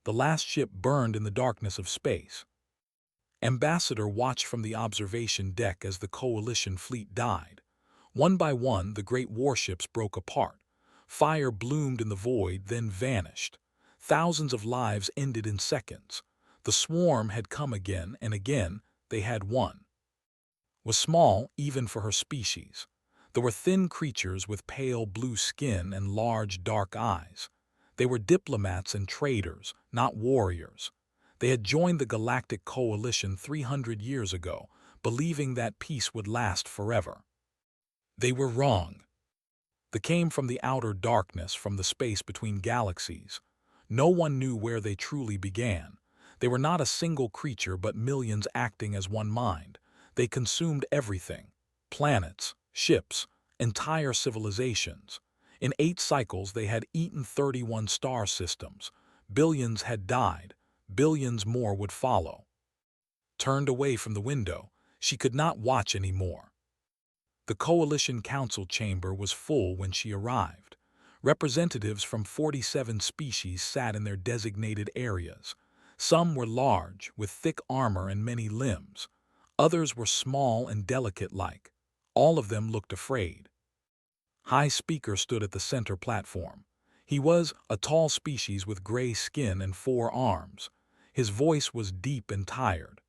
The last ship burned in the darkness of space. Ambassador watched from the observation deck as the Coalition fleet died. One by one, the great warships broke apart. Fire bloomed in the void, then vanished. Thousands of lives ended in seconds. The swarm had come again, and again they had won. Was small, even for her species. There were thin creatures with pale blue skin and large dark eyes. They were diplomats and traders, not warriors. They had joined the Galactic Coalition 300 years ago, believing that peace would last forever. They were wrong. They came from the outer darkness, from the space between galaxies. No one knew where they truly began. They were not a single creature, but millions acting as one mind. They consumed everything: planets, ships, entire civilizations. In 8 cycles, they had eaten 31 star systems. Billions had died. Billions more would follow. Turned away from the window, she could not watch anymore. The Coalition Council chamber was full when she arrived. Representatives from 47 species sat in their designated areas. Some were large, with thick armor and many limbs. Others were small and delicate-like. All of them looked afraid. High Speaker stood at the center platform. He was a tall species with gray skin and 4 arms. His voice was deep and tired.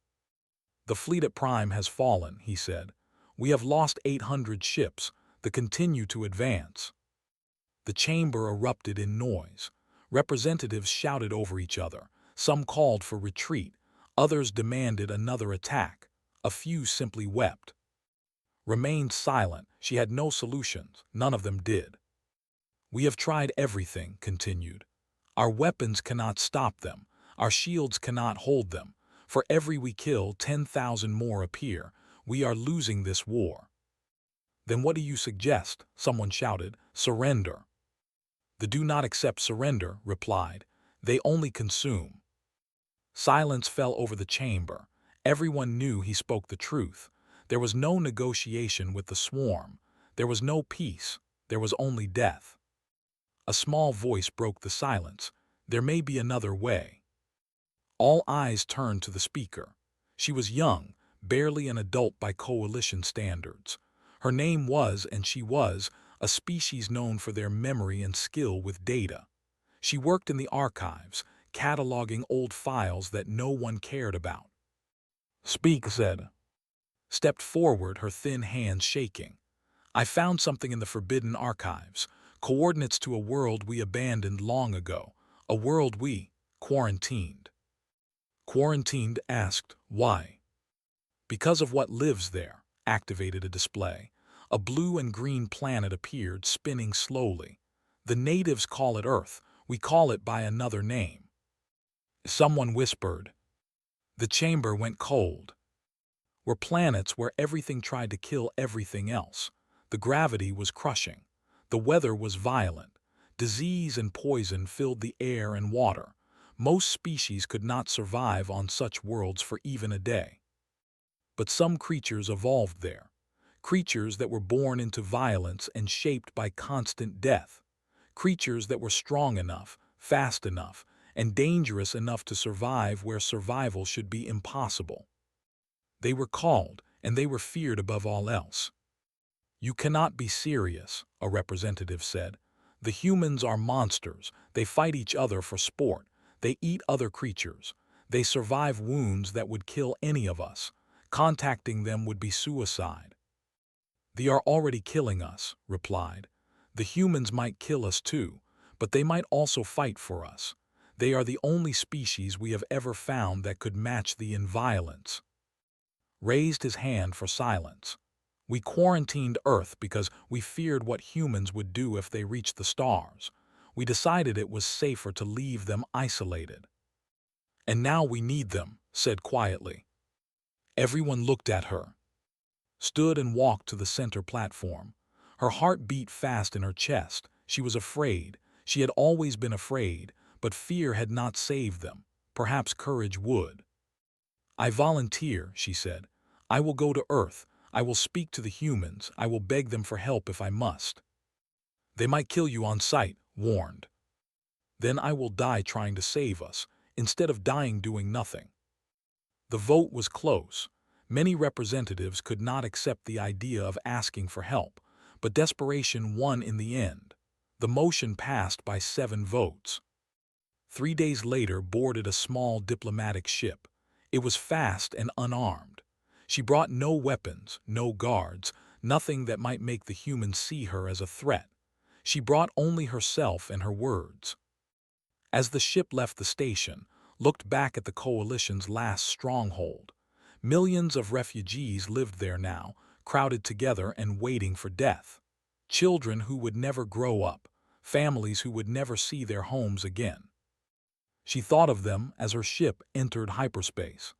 "The fleet at Prime has fallen," he said. "We have lost 800 ships. They continue to advance." The chamber erupted in noise. Representatives shouted over each other. Some called for retreat. Others demanded another attack. A few simply wept. Remained silent. She had no solutions. None of them did. "We have tried everything," continued. "Our weapons cannot stop them. Our shields cannot hold them. For every we kill, 10,000 more appear. We are losing this war." "Then what do you suggest?" someone shouted. "Surrender." "They do not accept surrender," replied. "They only consume." Silence fell over the chamber. Everyone knew he spoke the truth. There was no negotiation with the swarm. There was no peace. There was only death. A small voice broke the silence. "There may be another way." All eyes turned to the speaker. She was young, barely an adult by Coalition standards. Her name was, and she was, a species known for their memory and skill with data. She worked in the archives, cataloging old files that no one cared about. "Speak," said. Stepped forward, her thin hands shaking. "I found something in the forbidden archives, coordinates to a world we abandoned long ago, a world we quarantined." Quarantined? Asked. "Why?" "Because of what lives there." Activated a display. A blue and green planet appeared, spinning slowly. "The natives call it Earth. We call it by another name." Someone whispered. The chamber went cold. Were planets where everything tried to kill everything else. The gravity was crushing. The weather was violent. Disease and poison filled the air and water. Most species could not survive on such worlds for even a day. But some creatures evolved there. Creatures that were born into violence and shaped by constant death. Creatures that were strong enough, fast enough, and dangerous enough to survive where survival should be impossible. They were called, and they were feared above all else. "You cannot be serious," a representative said. "The humans are monsters. They fight each other for sport. They eat other creatures. They survive wounds that would kill any of us. Contacting them would be suicide." "They are already killing us," replied. "The humans might kill us too, but they might also fight for us. They are the only species we have ever found that could match thee in violence." Raised his hand for silence. "We quarantined Earth because we feared what humans would do if they reached the stars. We decided it was safer to leave them isolated. And now we need them," said quietly. Everyone looked at her. Stood and walked to the center platform. Her heart beat fast in her chest. She was afraid. She had always been afraid, but fear had not saved them. Perhaps courage would. "I volunteer," she said. "I will go to Earth. I will speak to the humans. I will beg them for help if I must." "They might kill you on sight," warned. "Then I will die trying to save us. instead of dying doing nothing. The vote was close. Many representatives could not accept the idea of asking for help, but desperation won in the end. The motion passed by 7 votes. 3 days later boarded a small diplomatic ship. It was fast and unarmed. She brought no weapons, no guards, nothing that might make the humans see her as a threat. She brought only herself and her words. As the ship left the station, looked back at the Coalition's last stronghold. Millions of refugees lived there now, crowded together and waiting for death. Children who would never grow up, families who would never see their homes again. She thought of them as her ship entered hyperspace.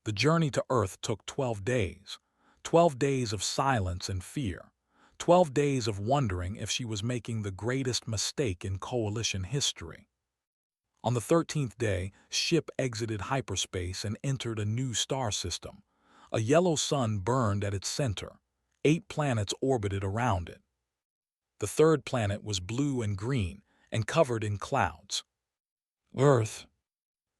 The journey to Earth took 12 days. 12 days of silence and fear. 12 days of wondering if she was making the greatest mistake in Coalition history. On the 13th day, ship exited hyperspace and entered a new star system. A yellow sun burned at its center. 8 planets orbited around it. The third planet was blue and green and covered in clouds. Earth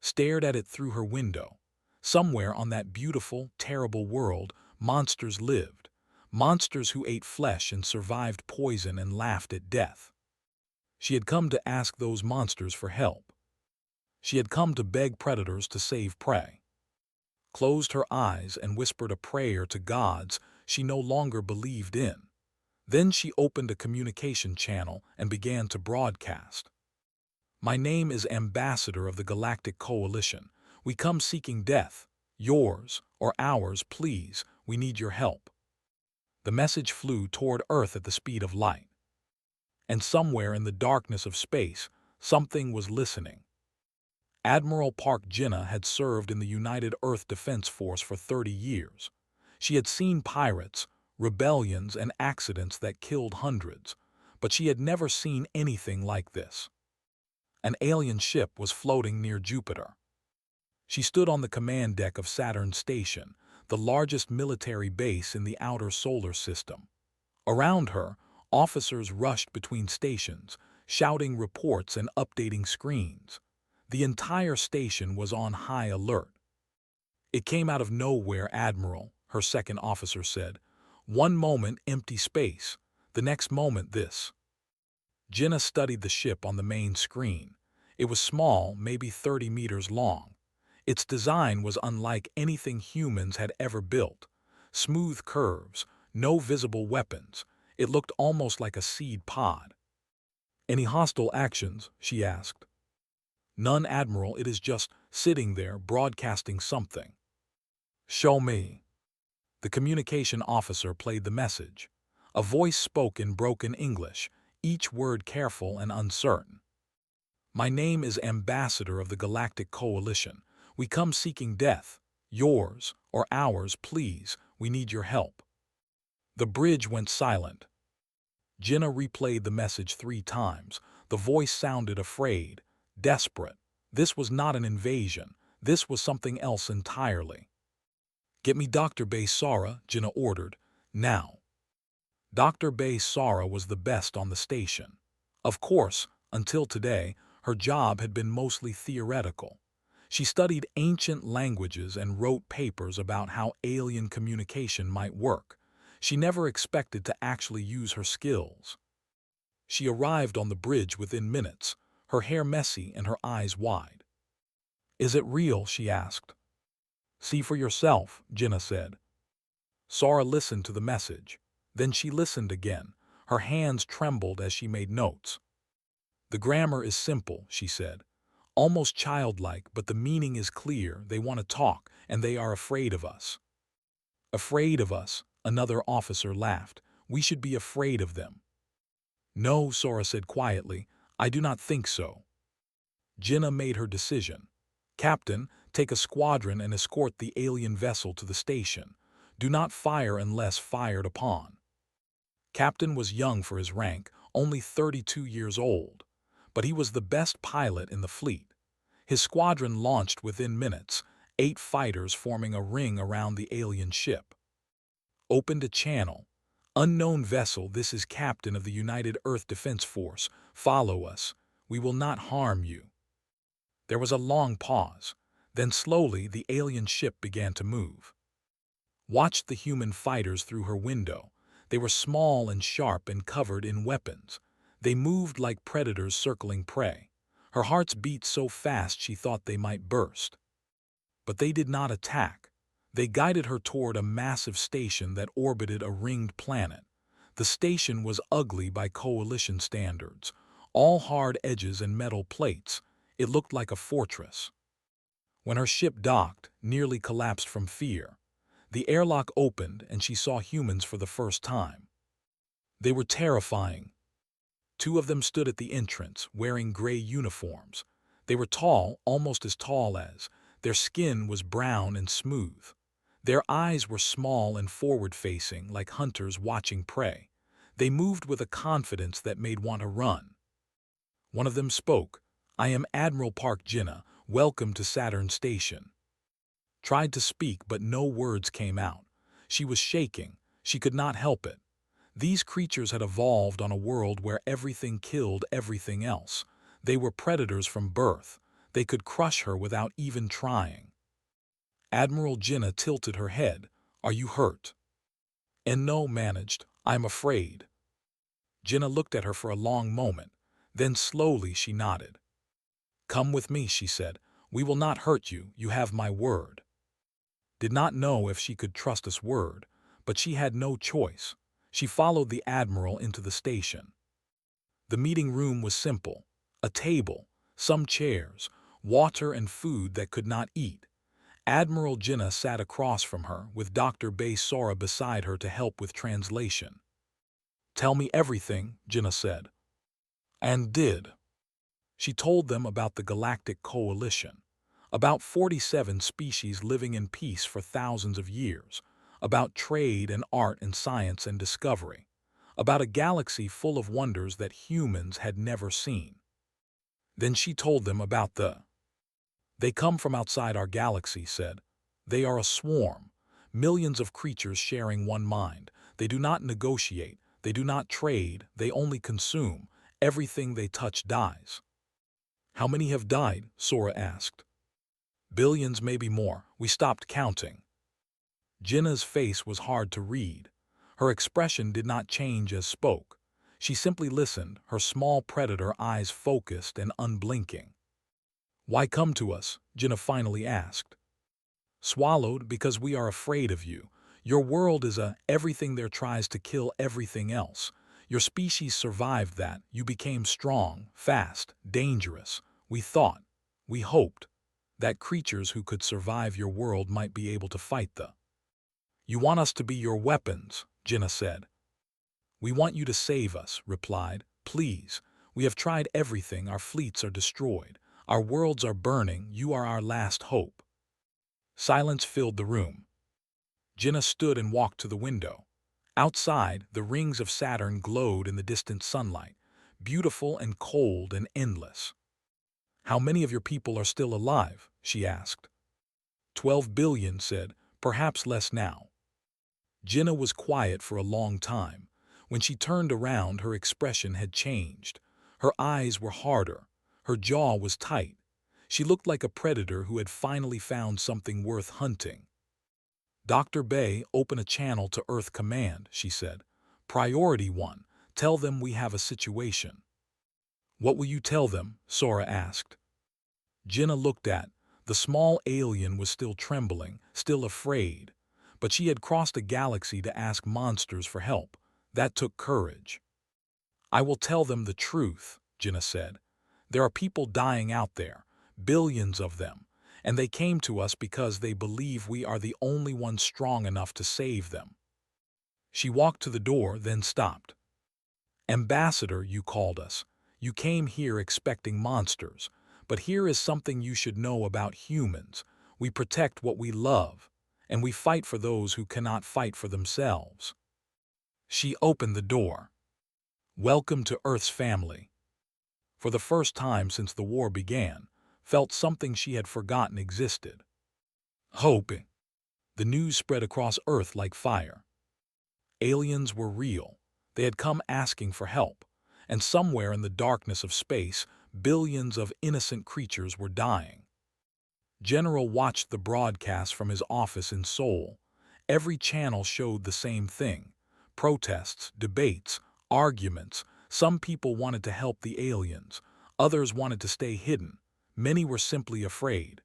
stared at it through her window. Somewhere on that beautiful, terrible world, monsters lived. Monsters who ate flesh and survived poison and laughed at death. She had come to ask those monsters for help. She had come to beg predators to save prey. Closed her eyes and whispered a prayer to gods she no longer believed in. Then she opened a communication channel and began to broadcast. My name is Ambassador of the Galactic Coalition. We come seeking death. Yours or ours, please. We need your help. The message flew toward Earth at the speed of light. And somewhere in the darkness of space, something was listening. Admiral Park Jinnah had served in the United Earth Defense Force for 30 years. She had seen pirates, rebellions, and accidents that killed hundreds, but she had never seen anything like this. An alien ship was floating near Jupiter. She stood on the command deck of Saturn Station, the largest military base in the outer solar system. Around her, officers rushed between stations, shouting reports and updating screens. The entire station was on high alert. It came out of nowhere, Admiral, her second officer said. One moment empty space, the next moment this. Jinnah studied the ship on the main screen. It was small, maybe 30 meters long. Its design was unlike anything humans had ever built. Smooth curves, no visible weapons. It looked almost like a seed pod. Any hostile actions? She asked. None, Admiral. It is just sitting there broadcasting something. Show me. The communication officer played the message. A voice spoke in broken English, each word careful and uncertain. My name is Ambassador of the Galactic Coalition. We come seeking death. Yours or ours, please. We need your help. The bridge went silent. Jinnah replayed the message 3 times. The voice sounded afraid, desperate. This was not an invasion. This was something else entirely. Get me Dr. Bay Sara, Jinnah ordered. Now. Dr. Bay Sara was the best on the station. Of course, until today, her job had been mostly theoretical. She studied ancient languages and wrote papers about how alien communication might work. She never expected to actually use her skills. She arrived on the bridge within minutes, her hair messy and her eyes wide. Is it real? She asked. See for yourself, Jinnah said. Sara listened to the message. Then she listened again. Her hands trembled as she made notes. The grammar is simple, she said. Almost childlike, but the meaning is clear. They want to talk, and they are afraid of us. Afraid of us? Another officer laughed. We should be afraid of them. No, Sara said quietly. I do not think so. Jinnah made her decision. Captain, take a squadron and escort the alien vessel to the station. Do not fire unless fired upon. Captain was young for his rank, only 32 years old. But he was the best pilot in the fleet. His squadron launched within minutes, 8 fighters forming a ring around the alien ship. Opened a channel. Unknown vessel, this is Captain of the United Earth Defense Force. Follow us. We will not harm you. There was a long pause. Then slowly the alien ship began to move. Watched the human fighters through her window. They were small and sharp and covered in weapons. They moved like predators circling prey. Her heart's beat so fast she thought they might burst. But they did not attack. They guided her toward a massive station that orbited a ringed planet. The station was ugly by coalition standards, all hard edges and metal plates. It looked like a fortress. When her ship docked, nearly collapsed from fear, the airlock opened and she saw humans for the first time. They were terrifying. Two of them stood at the entrance, wearing gray uniforms. They were tall, almost as tall as. Their skin was brown and smooth. Their eyes were small and forward-facing, like hunters watching prey. They moved with a confidence that made one to run. One of them spoke. "I am Admiral Park Jinnah. Welcome to Saturn Station." Tried to speak, but no words came out. She was shaking. She could not help it. These creatures had evolved on a world where everything killed everything else. They were predators from birth. They could crush her without even trying. Admiral Jinnah tilted her head. "Are you hurt?" And no managed. "I'm afraid." Jinnah looked at her for a long moment. Then slowly she nodded. "Come with me," she said. "We will not hurt you. You have my word." Did not know if she could trust this word, but she had no choice. She followed the Admiral into the station. The meeting room was simple. A table, some chairs, water and food that could not eat. Admiral Jinnah sat across from her, with Dr. Bay Sora beside her to help with translation. "Tell me everything," Jinnah said. And did. She told them about the Galactic Coalition, about 47 species living in peace for thousands of years, about trade and art and science and discovery, about a galaxy full of wonders that humans had never seen. Then she told them about They come from outside our galaxy, said. They are a swarm, millions of creatures sharing one mind. They do not negotiate, they do not trade, they only consume. Everything they touch dies. How many have died? Sora asked. Billions, maybe more. We stopped counting. Jinnah's face was hard to read. Her expression did not change as spoke. She simply listened, her small predator eyes focused and unblinking. Why come to us? Jinnah finally asked. Swallowed because we are afraid of you. Your world is everything there tries to kill everything else. Your species survived that. You became strong, fast, dangerous. We thought, we hoped, that creatures who could survive your world might be able to fight You want us to be your weapons, Jinnah said. We want you to save us, replied. Please, we have tried everything. Our fleets are destroyed. Our worlds are burning. You are our last hope. Silence filled the room. Jinnah stood and walked to the window. Outside, the rings of Saturn glowed in the distant sunlight, beautiful and cold and endless. How many of your people are still alive? She asked. 12 billion, said, perhaps less now. Jinnah was quiet for a long time. When she turned around, her expression had changed. Her eyes were harder. Her jaw was tight. She looked like a predator who had finally found something worth hunting. Dr. Bay, open a channel to Earth Command, she said. Priority 1. Tell them we have a situation. What will you tell them? Sora asked. Jinnah looked at. The small alien was still trembling, still afraid. But she had crossed a galaxy to ask monsters for help. That took courage. I will tell them the truth, Jinnah said. There are people dying out there, billions of them, and they came to us because they believe we are the only ones strong enough to save them. She walked to the door, then stopped. Ambassador, you called us. You came here expecting monsters, but here is something you should know about humans. We protect what we love, and we fight for those who cannot fight for themselves. She opened the door. Welcome to Earth's family. For the first time since the war began, felt something she had forgotten existed. Hoping. The news spread across Earth like fire. Aliens were real. They had come asking for help, and somewhere in the darkness of space, Billions of innocent creatures were dying. General watched the broadcast from his office in Seoul. Every channel showed the same thing. Protests, debates, arguments. Some people wanted to help the aliens. Others wanted to stay hidden. Many were simply afraid.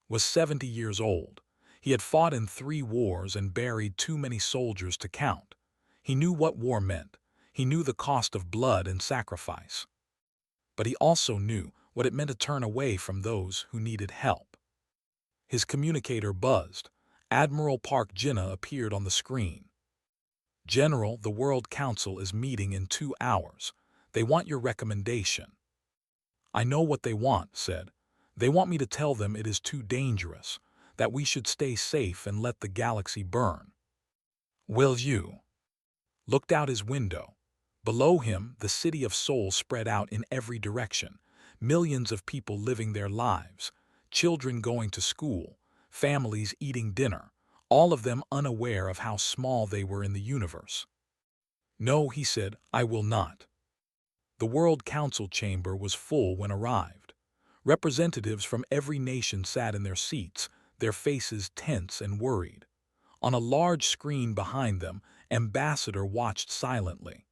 Was 70 years old. He had fought in 3 wars and buried too many soldiers to count. He knew what war meant. He knew the cost of blood and sacrifice. But he also knew what it meant to turn away from those who needed help. His communicator buzzed. Admiral Park Jinnah appeared on the screen. General, the World Council is meeting in 2 hours. They want your recommendation. I know what they want, said. They want me to tell them it is too dangerous, that we should stay safe and let the galaxy burn. Will you? Looked out his window. Below him, the city of Seoul spread out in every direction. Millions of people living their lives, children going to school, families eating dinner, all of them unaware of how small they were in the universe. No, he said, I will not. The World Council chamber was full when arrived. Representatives from every nation sat in their seats, their faces tense and worried. On a large screen behind them, Ambassador watched silently.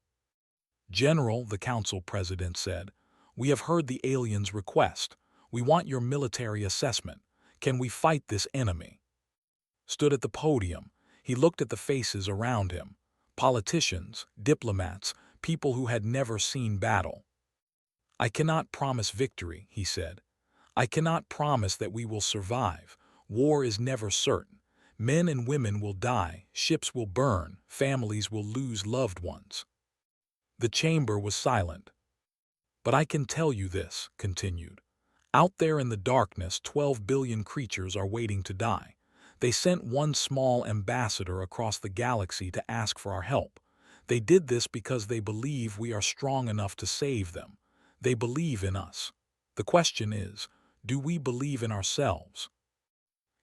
General, the council president said, we have heard the aliens' request. We want your military assessment. Can we fight this enemy? Stood at the podium. He looked at the faces around him. Politicians, diplomats, people who had never seen battle. I cannot promise victory, he said. I cannot promise that we will survive. War is never certain. Men and women will die, ships will burn, families will lose loved ones. The chamber was silent. But I can tell you this, continued. Out there in the darkness, 12 billion creatures are waiting to die. They sent one small ambassador across the galaxy to ask for our help. They did this because they believe we are strong enough to save them. They believe in us. The question is, do we believe in ourselves?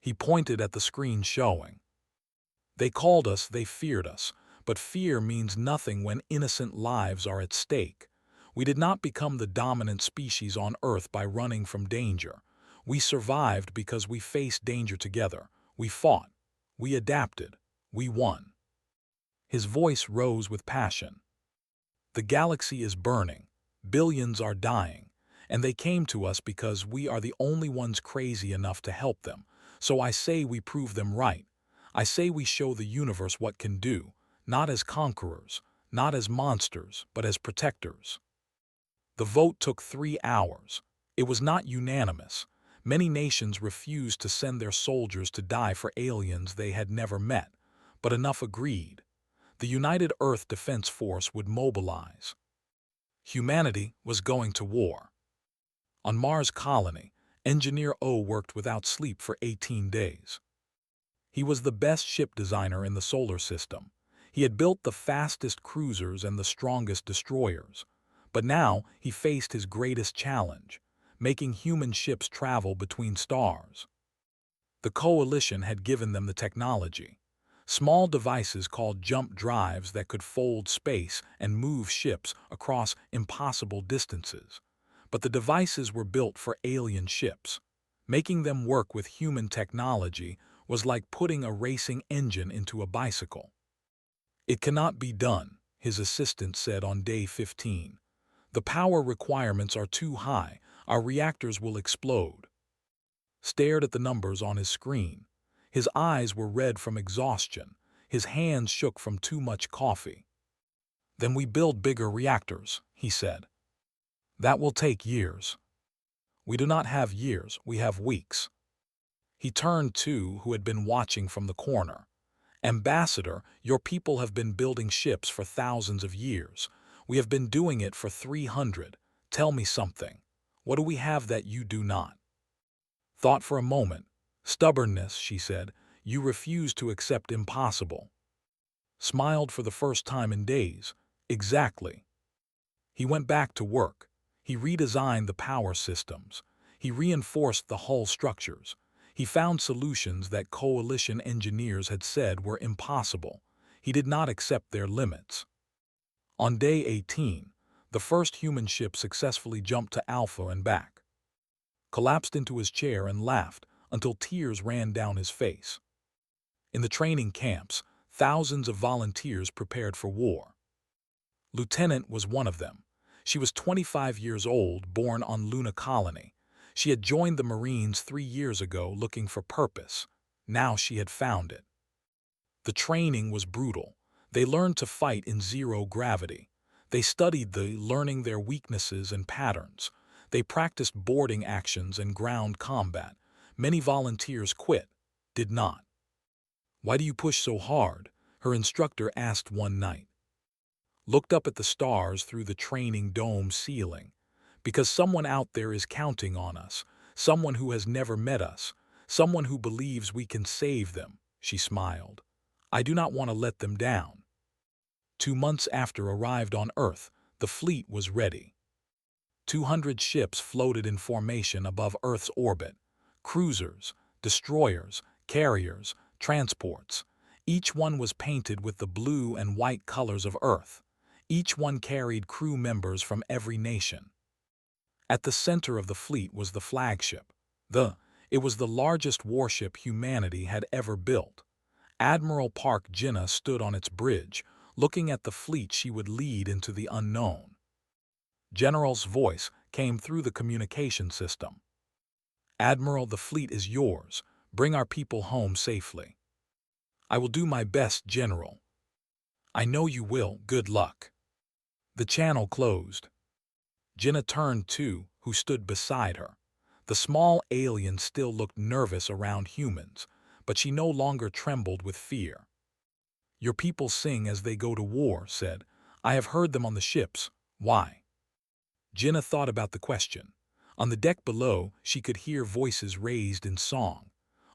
He pointed at the screen showing. They called us, they feared us, but fear means nothing when innocent lives are at stake. We did not become the dominant species on Earth by running from danger. We survived because we faced danger together. We fought. We adapted. We won. His voice rose with passion. The galaxy is burning. Billions are dying. And they came to us because we are the only ones crazy enough to help them. So I say we prove them right. I say we show the universe what can do, not as conquerors, not as monsters, but as protectors. The vote took 3 hours. It was not unanimous. Many nations refused to send their soldiers to die for aliens they had never met, but enough agreed. The United Earth Defense Force would mobilize. Humanity was going to war. On Mars colony, Engineer O worked without sleep for 18 days. He was the best ship designer in the solar system. He had built the fastest cruisers and the strongest destroyers. But now he faced his greatest challenge, making human ships travel between stars. The coalition had given them the technology. Small devices called jump drives that could fold space and move ships across impossible distances. But the devices were built for alien ships. Making them work with human technology was like putting a racing engine into a bicycle. It cannot be done, his assistant said on day 15. The power requirements are too high. Our reactors will explode. Stared at the numbers on his screen. His eyes were red from exhaustion. His hands shook from too much coffee. Then we build bigger reactors, he said. That will take years. We do not have years, we have weeks. He turned to who had been watching from the corner. Ambassador, your people have been building ships for thousands of years. We have been doing it for 300. Tell me something. What do we have that you do not? Thought for a moment. Stubbornness, she said. You refuse to accept impossible. Smiled for the first time in days. Exactly. He went back to work. He redesigned the power systems. He reinforced the hull structures. He found solutions that coalition engineers had said were impossible. He did not accept their limits. On day 18, The first human ship successfully jumped to Alpha and back, collapsed into his chair and laughed until tears ran down his face. In the training camps, thousands of volunteers prepared for war. Lieutenant was one of them. She was 25 years old, born on Luna Colony. She had joined the Marines 3 years ago looking for purpose. Now she had found it. The training was brutal. They learned to fight in zero gravity. They studied learning their weaknesses and patterns. They practiced boarding actions and ground combat. Many volunteers quit, did not. "Why do you push so hard?" her instructor asked one night. Looked up at the stars through the training dome ceiling. "Because someone out there is counting on us, someone who has never met us, someone who believes we can save them," she smiled. "I do not want to let them down." 2 months after arrived on Earth, the fleet was ready. 200 ships floated in formation above Earth's orbit. Cruisers, destroyers, carriers, transports. Each one was painted with the blue and white colors of Earth. Each one carried crew members from every nation. At the center of the fleet was the flagship. It was the largest warship humanity had ever built. Admiral Park Jinnah stood on its bridge, looking at the fleet she would lead into the unknown. General's voice came through the communication system. "Admiral, the fleet is yours. Bring our people home safely." "I will do my best, General." "I know you will. Good luck." The channel closed. Jinnah turned to who stood beside her. The small alien still looked nervous around humans, but she no longer trembled with fear. "Your people sing as they go to war," said. "I have heard them on the ships. Why?" Jinnah thought about the question. On the deck below, she could hear voices raised in song.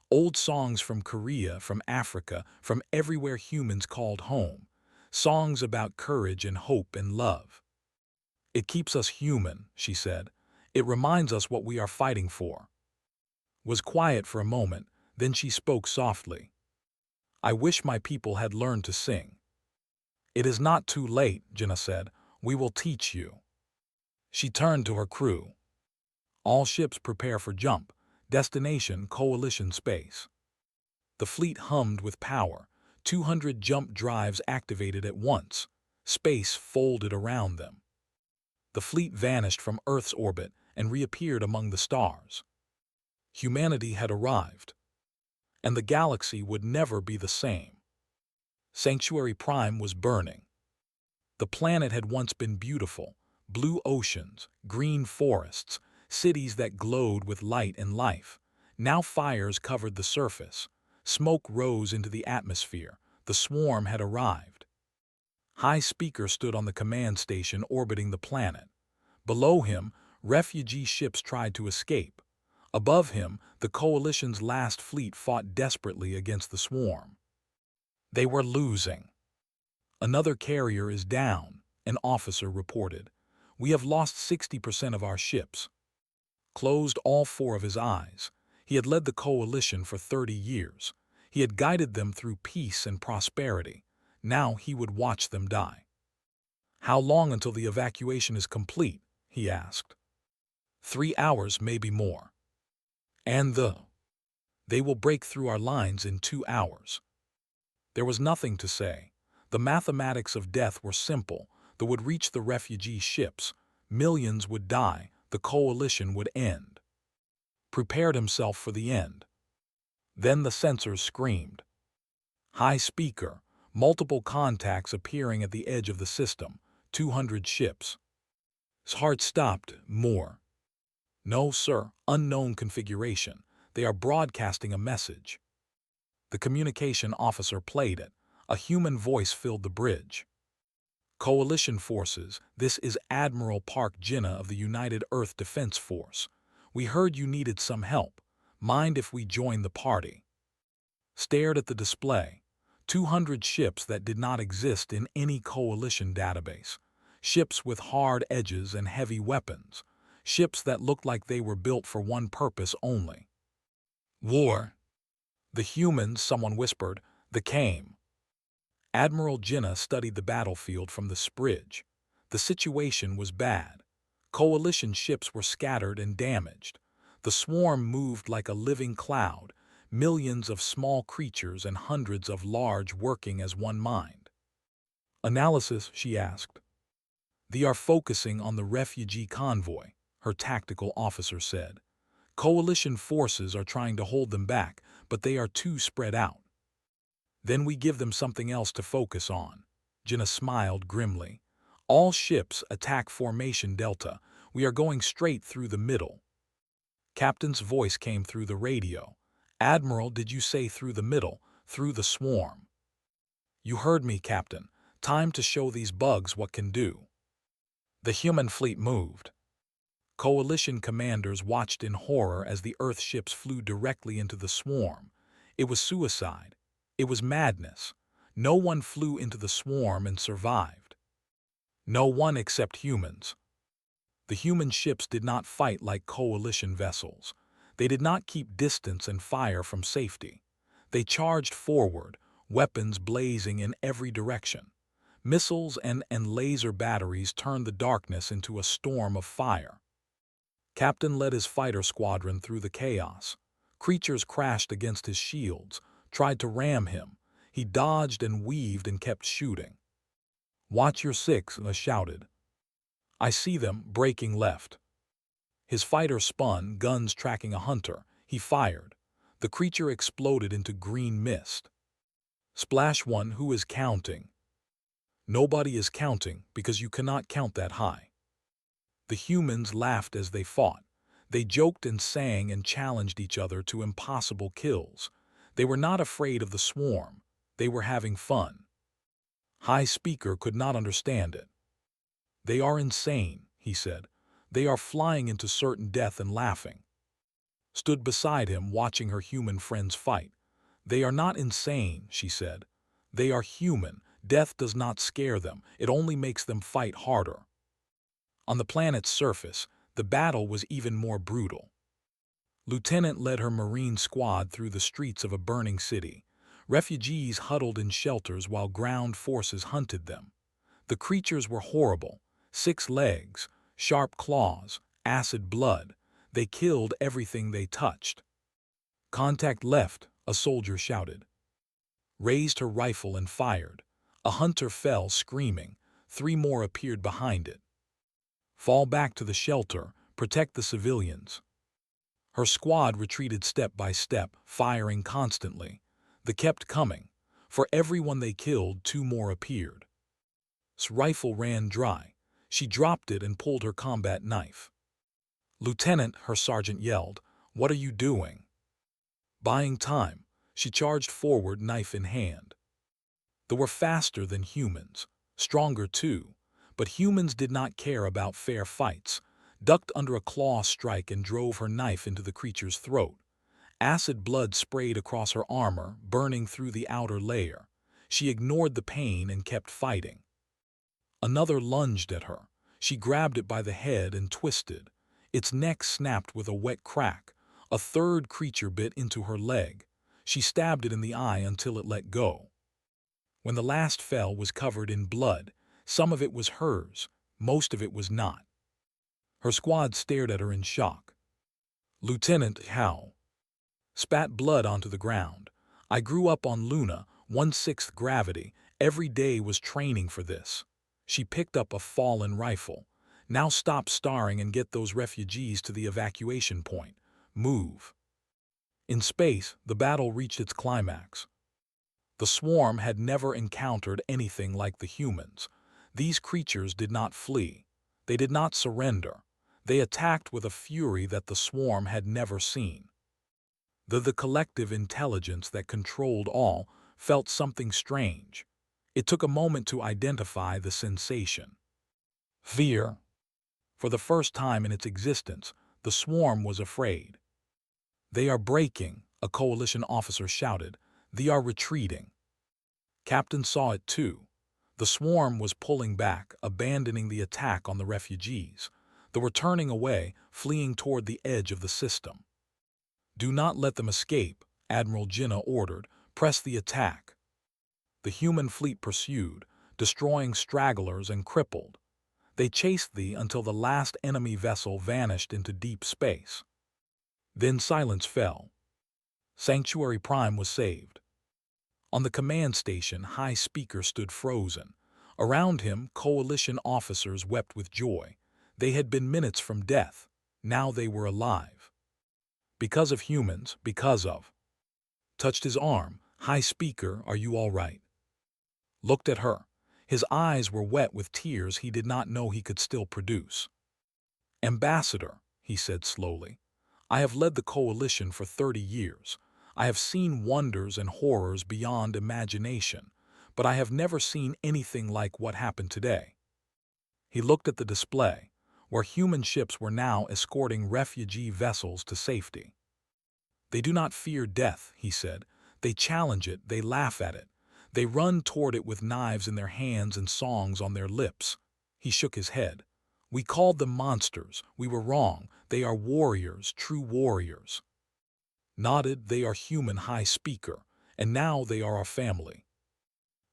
Old songs from Korea, from Africa, from everywhere humans called home. Songs about courage and hope and love. "It keeps us human," she said. "It reminds us what we are fighting for." Was quiet for a moment, then she spoke softly. "I wish my people had learned to sing." "It is not too late," Jinnah said. "We will teach you." She turned to her crew. "All ships prepare for jump. Destination Coalition space." The fleet hummed with power. 200 jump drives activated at once. Space folded around them. The fleet vanished from Earth's orbit and reappeared among the stars. Humanity had arrived, and the galaxy would never be the same. Sanctuary Prime was burning. The planet had once been beautiful. Blue oceans, green forests, cities that glowed with light and life. Now fires covered the surface. Smoke rose into the atmosphere. The swarm had arrived. High Speaker stood on the command station orbiting the planet. Below him, refugee ships tried to escape. Above him, the Coalition's last fleet fought desperately against the swarm. They were losing. "Another carrier is down," an officer reported. "We have lost 60% of our ships." Closed all 4 of his eyes. He had led the Coalition for 30 years. He had guided them through peace and prosperity. Now he would watch them die. "How long until the evacuation is complete?" he asked. 3 hours, maybe more." "And they will break through our lines in 2 hours." There was nothing to say. The mathematics of death were simple. They would reach the refugee ships. Millions would die. The Coalition would end. Prepared himself for the end. Then the sensors screamed. High Speaker, multiple contacts appearing at the edge of the system, 200 ships. His heart stopped. More. "No, sir, unknown configuration. They are broadcasting a message." The communication officer played it. A human voice filled the bridge. "Coalition forces, this is Admiral Park Jinnah of the United Earth Defense Force. We heard you needed some help. Mind if we join the party?" Stared at the display. 200 ships that did not exist in any Coalition database. Ships with hard edges and heavy weapons. Ships that looked like they were built for one purpose only. "War." "The humans," someone whispered, "the came." Admiral Jinnah studied the battlefield from the bridge. The situation was bad. Coalition ships were scattered and damaged. The swarm moved like a living cloud, millions of small creatures and hundreds of large working as one mind. Analysis, she asked. They are focusing on the refugee convoy, her tactical officer said. Coalition forces are trying to hold them back, but they are too spread out. Then we give them something else to focus on. Jenna smiled grimly. All ships attack Formation Delta. We are going straight through the middle. Captain's voice came through the radio. Admiral, did you say through the middle, through the swarm? You heard me, Captain. Time to show these bugs what can do. The human fleet moved. Coalition commanders watched in horror as the Earth ships flew directly into the swarm. It was suicide. It was madness. No one flew into the swarm and survived. No one except humans. The human ships did not fight like coalition vessels. They did not keep distance and fire from safety. They charged forward, weapons blazing in every direction. Missiles and laser batteries turned the darkness into a storm of fire. Captain led his fighter squadron through the chaos. Creatures crashed against his shields, tried to ram him. He dodged and weaved and kept shooting. Watch your six, I shouted. I see them, breaking left. His fighter spun, guns tracking a hunter. He fired. The creature exploded into green mist. Splash one, who is counting? Nobody is counting, because you cannot count that high. The humans laughed as they fought. They joked and sang and challenged each other to impossible kills. They were not afraid of the swarm. They were having fun. High Speaker could not understand it. They are insane, he said. They are flying into certain death and laughing. Stood beside him, watching her human friends fight. They are not insane, she said. They are human. Death does not scare them. It only makes them fight harder. On the planet's surface, the battle was even more brutal. Lieutenant led her Marine squad through the streets of a burning city. Refugees huddled in shelters while ground forces hunted them. The creatures were horrible. 6 legs, sharp claws, acid blood. They killed everything they touched. Contact left, a soldier shouted. Raised her rifle and fired. A hunter fell screaming. 3 more appeared behind it. Fall back to the shelter, protect the civilians. Her squad retreated step by step, firing constantly. They kept coming. For every one they killed, 2 more appeared. His rifle ran dry. She dropped it and pulled her combat knife. Lieutenant, her sergeant yelled, what are you doing? Buying time. She charged forward, knife in hand. They were faster than humans, stronger too. But humans did not care about fair fights, ducked under a claw strike and drove her knife into the creature's throat. Acid blood sprayed across her armor, burning through the outer layer. She ignored the pain and kept fighting. Another lunged at her. She grabbed it by the head and twisted. Its neck snapped with a wet crack. A third creature bit into her leg. She stabbed it in the eye until it let go. When the last fell was covered in blood. Some of it was hers, most of it was not. Her squad stared at her in shock. Lieutenant Howe spat blood onto the ground. I grew up on Luna, 1/6 gravity. Every day was training for this. She picked up a fallen rifle. Now stop starring and get those refugees to the evacuation point. Move. In space, the battle reached its climax. The swarm had never encountered anything like the humans. These creatures did not flee. They did not surrender. They attacked with a fury that the swarm had never seen. The collective intelligence that controlled all felt something strange. It took a moment to identify the sensation. Fear. For the first time in its existence, the swarm was afraid. They are breaking, a coalition officer shouted. They are retreating. Captain saw it too. The swarm was pulling back, abandoning the attack on the refugees. They were turning away, fleeing toward the edge of the system. Do not let them escape, Admiral Jinnah ordered. Press the attack. The human fleet pursued, destroying stragglers and crippled. They chased thee until the last enemy vessel vanished into deep space. Then silence fell. Sanctuary Prime was saved. On the command station, High Speaker stood frozen. Around him, Coalition officers wept with joy. They had been minutes from death. Now they were alive. Because of humans, because of. Touched his arm. High Speaker, are you all right? Looked at her. His eyes were wet with tears he did not know he could still produce. Ambassador, he said slowly, I have led the Coalition for 30 years. I have seen wonders and horrors beyond imagination, but I have never seen anything like what happened today. He looked at the display, where human ships were now escorting refugee vessels to safety. They do not fear death, he said. They challenge it, they laugh at it. They run toward it with knives in their hands and songs on their lips. He shook his head. We called them monsters. We were wrong. They are warriors, true warriors. Nodded, they are human, High Speaker, and now they are our family.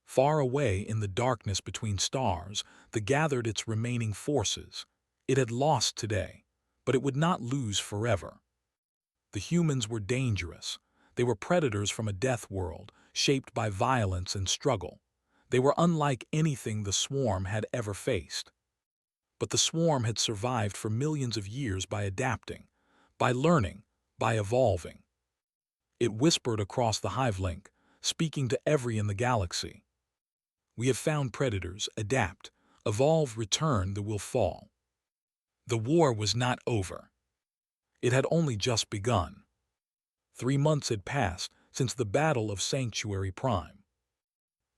Far away in the darkness between stars, the gathered its remaining forces. It had lost today, but it would not lose forever. The humans were dangerous. They were predators from a death world, shaped by violence and struggle. They were unlike anything the swarm had ever faced. But the swarm had survived for millions of years by adapting, by learning, by evolving. It whispered across the hive link, speaking to every in the galaxy. We have found predators, adapt, evolve, return, the will fall. The war was not over. It had only just begun. 3 months had passed since the Battle of Sanctuary Prime.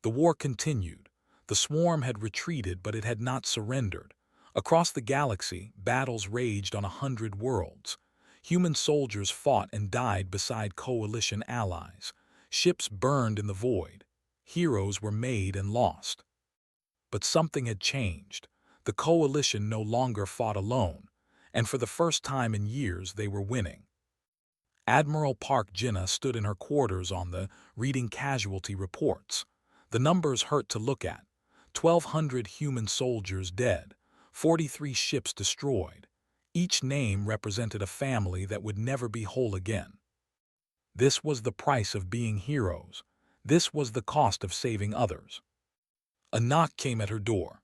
The war continued. The swarm had retreated, but it had not surrendered. Across the galaxy, battles raged on 100 worlds. Human soldiers fought and died beside Coalition allies. Ships burned in the void. Heroes were made and lost. But something had changed. The Coalition no longer fought alone, and for the first time in years they were winning. Admiral Park Jinnah stood in her quarters reading casualty reports. The numbers hurt to look at. 1,200 human soldiers dead, 43 ships destroyed. Each name represented a family that would never be whole again. This was the price of being heroes. This was the cost of saving others. A knock came at her door.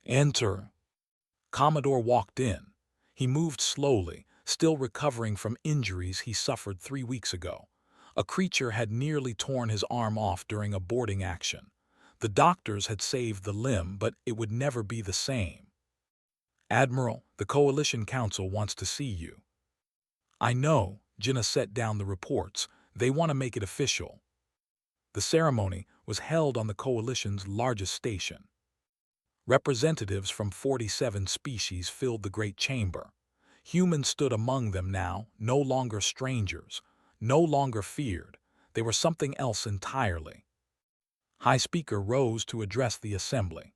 Enter. Commodore walked in. He moved slowly, still recovering from injuries he suffered 3 weeks ago. A creature had nearly torn his arm off during a boarding action. The doctors had saved the limb, but it would never be the same. Admiral, the Coalition Council wants to see you. I know, Jinnah set down the reports. They want to make it official. The ceremony was held on the Coalition's largest station. Representatives from 47 species filled the great chamber. Humans stood among them now, no longer strangers, no longer feared. They were something else entirely. High Speaker rose to address the assembly.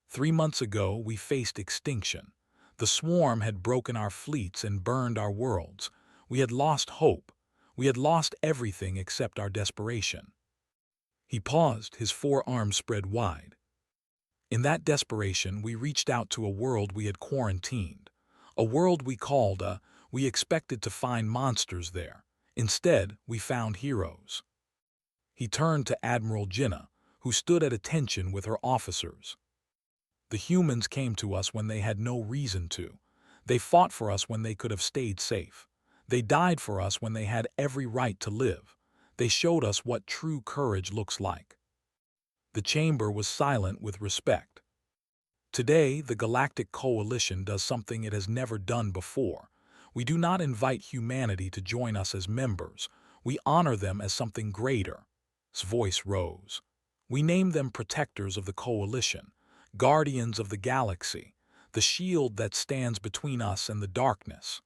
3 months ago, we faced extinction. The swarm had broken our fleets and burned our worlds. We had lost hope. We had lost everything except our desperation. He paused, his forearms spread wide. In that desperation, we reached out to a world we had quarantined. A world we called we expected to find monsters there. Instead, we found heroes. He turned to Admiral Jinnah, who stood at attention with her officers. The humans came to us when they had no reason to. They fought for us when they could have stayed safe. They died for us when they had every right to live. They showed us what true courage looks like. The chamber was silent with respect. Today, the Galactic Coalition does something it has never done before. We do not invite humanity to join us as members. We honor them as something greater. His voice rose. We name them protectors of the Coalition, guardians of the galaxy, the shield that stands between us and the darkness.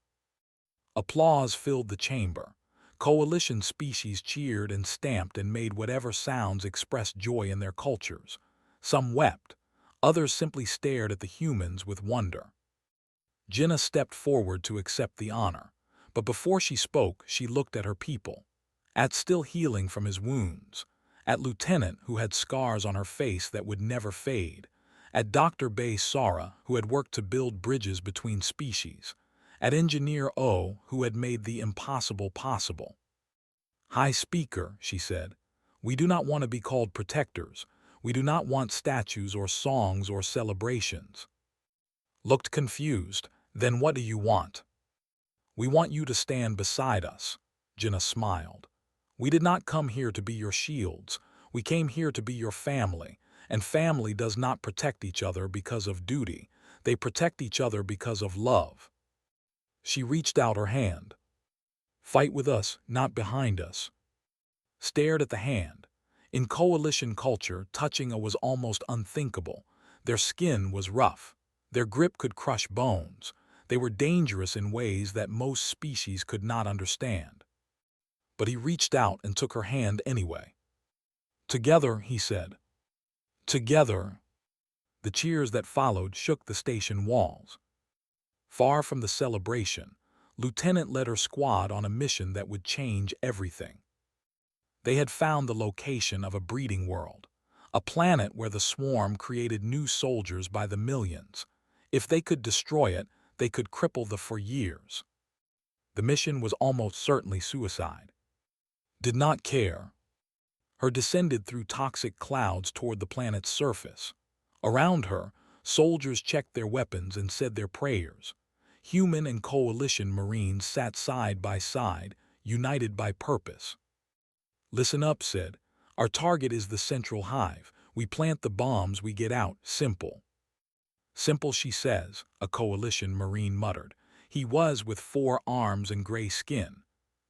Applause filled the chamber. Coalition species cheered and stamped and made whatever sounds expressed joy in their cultures. Some wept. Others simply stared at the humans with wonder. Jinnah stepped forward to accept the honor, but before she spoke, she looked at her people, at still healing from his wounds, at Lieutenant who had scars on her face that would never fade, at Dr. Bay Sara, who had worked to build bridges between species, at Engineer O, who had made the impossible possible. High Speaker, she said, we do not want to be called protectors. We do not want statues or songs or celebrations. Looked confused. Then what do you want? We want you to stand beside us. Jinnah smiled. We did not come here to be your shields. We came here to be your family, and family does not protect each other because of duty. They protect each other because of love. She reached out her hand. Fight with us, not behind us. Stared at the hand. In coalition culture, touching a was almost unthinkable. Their skin was rough. Their grip could crush bones. They were dangerous in ways that most species could not understand. But he reached out and took her hand anyway. Together, he said. Together. The cheers that followed shook the station walls. Far from the celebration, Lieutenant led her squad on a mission that would change everything. They had found the location of a breeding world, a planet where the swarm created new soldiers by the millions. If they could destroy it, they could cripple the for years. The mission was almost certainly suicide. Did not care. Her descended through toxic clouds toward the planet's surface. Around her, soldiers checked their weapons and said their prayers. Human and coalition Marines sat side by side, united by purpose. Listen up, said. Our target is the central hive. We plant the bombs, we get out. Simple. Simple, she says, a coalition Marine muttered. He was with 4 arms and gray skin.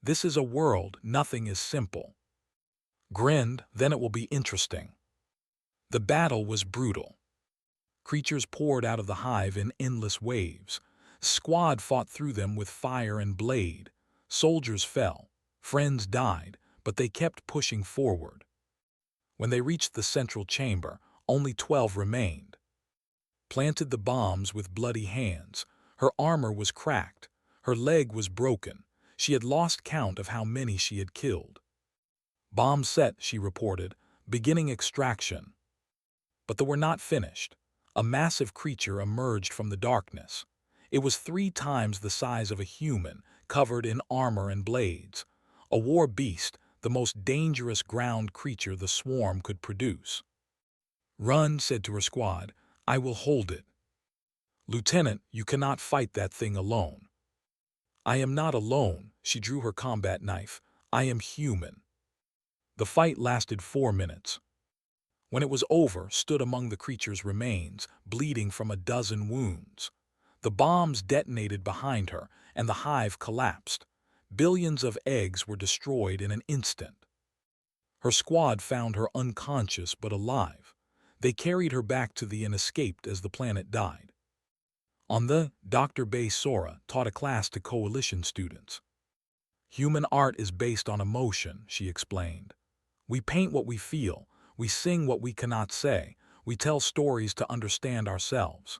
This is a world, nothing is simple. Grinned, then it will be interesting. The battle was brutal. Creatures poured out of the hive in endless waves. Squad fought through them with fire and blade. Soldiers fell. Friends died, but they kept pushing forward. When they reached the central chamber, only 12 remained. Planted the bombs with bloody hands. Her armor was cracked. Her leg was broken. She had lost count of how many she had killed. Bomb set, she reported, beginning extraction. But they were not finished. A massive creature emerged from the darkness. It was 3 times the size of a human, covered in armor and blades. A war beast, the most dangerous ground creature the swarm could produce. Run, said to her squad. I will hold it. Lieutenant, you cannot fight that thing alone. I am not alone, she drew her combat knife. I am human. The fight lasted 4 minutes. When it was over, stood among the creature's remains, bleeding from a dozen wounds. The bombs detonated behind her, and the hive collapsed. Billions of eggs were destroyed in an instant. Her squad found her unconscious but alive. They carried her back to the inn, escaped as the planet died. On the Dr. Bay Sora taught a class to coalition students. Human art is based on emotion, she explained. We paint what we feel, we sing what we cannot say, we tell stories to understand ourselves.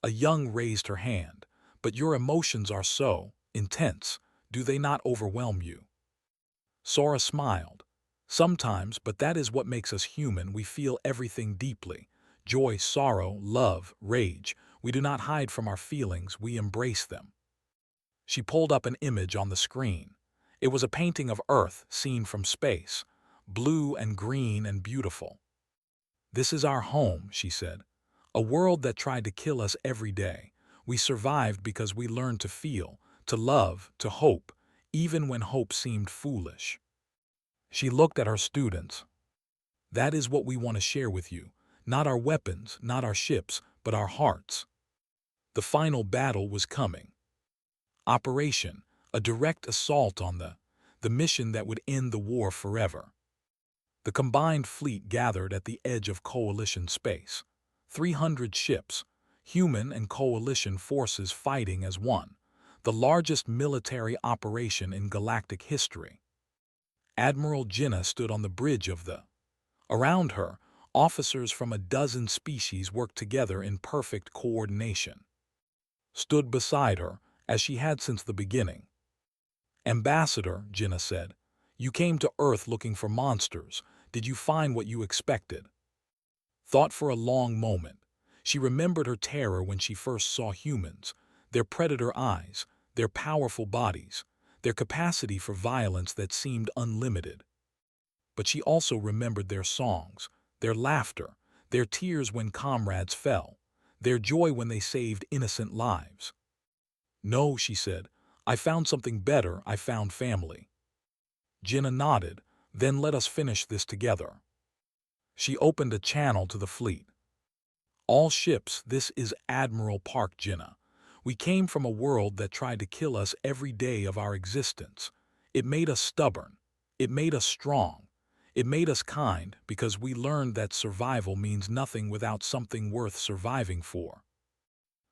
A young raised her hand. But your emotions are so intense, do they not overwhelm you? Sora smiled. Sometimes, but that is what makes us human. We feel everything deeply. Joy, sorrow, love, rage. We do not hide from our feelings, we embrace them. She pulled up an image on the screen. It was a painting of Earth seen from space, blue and green and beautiful. This is our home, she said. A world that tried to kill us every day. We survived because we learned to feel, to love, to hope, even when hope seemed foolish. She looked at her students. That is what we want to share with you. Not our weapons, not our ships, but our hearts. The final battle was coming. Operation, a direct assault on the mission that would end the war forever. The combined fleet gathered at the edge of coalition space. 300 ships, human and coalition forces fighting as one. The largest military operation in galactic history. Admiral Jinnah stood on the bridge of the. Around her, officers from a dozen species worked together in perfect coordination. Stood beside her, as she had since the beginning. Ambassador, Jinnah said, you came to Earth looking for monsters. Did you find what you expected? thought for a long moment. She remembered her terror when she first saw humans, their predator eyes, their powerful bodies, their capacity for violence that seemed unlimited. But she also remembered their songs, their laughter, their tears when comrades fell, their joy when they saved innocent lives. "No," she said, "I found something better. I found family." Jinnah nodded. "Then let us finish this together." She opened a channel to the fleet. "All ships, this is Admiral Park Jinnah. We came from a world that tried to kill us every day of our existence. It made us stubborn. It made us strong. It made us kind because we learned that survival means nothing without something worth surviving for."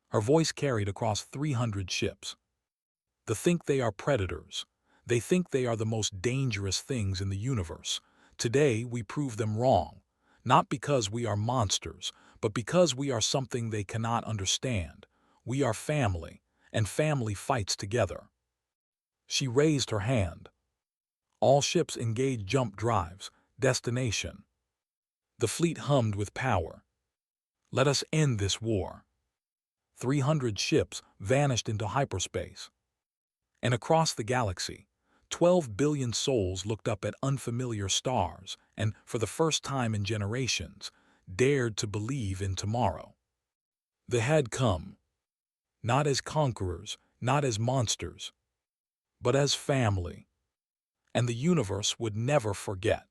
Her voice carried across 300 ships. They think they are predators. They think they are the most dangerous things in the universe. Today, we prove them wrong, not because we are monsters, but because we are something they cannot understand. We are family, and family fights together. She raised her hand. "All ships engage jump drives. Destination." The fleet hummed with power. "Let us end this war." 300 ships vanished into hyperspace. And across the galaxy, 12 billion souls looked up at unfamiliar stars and, for the first time in generations, dared to believe in tomorrow. They had come, not as conquerors, not as monsters, but as family. And the universe would never forget.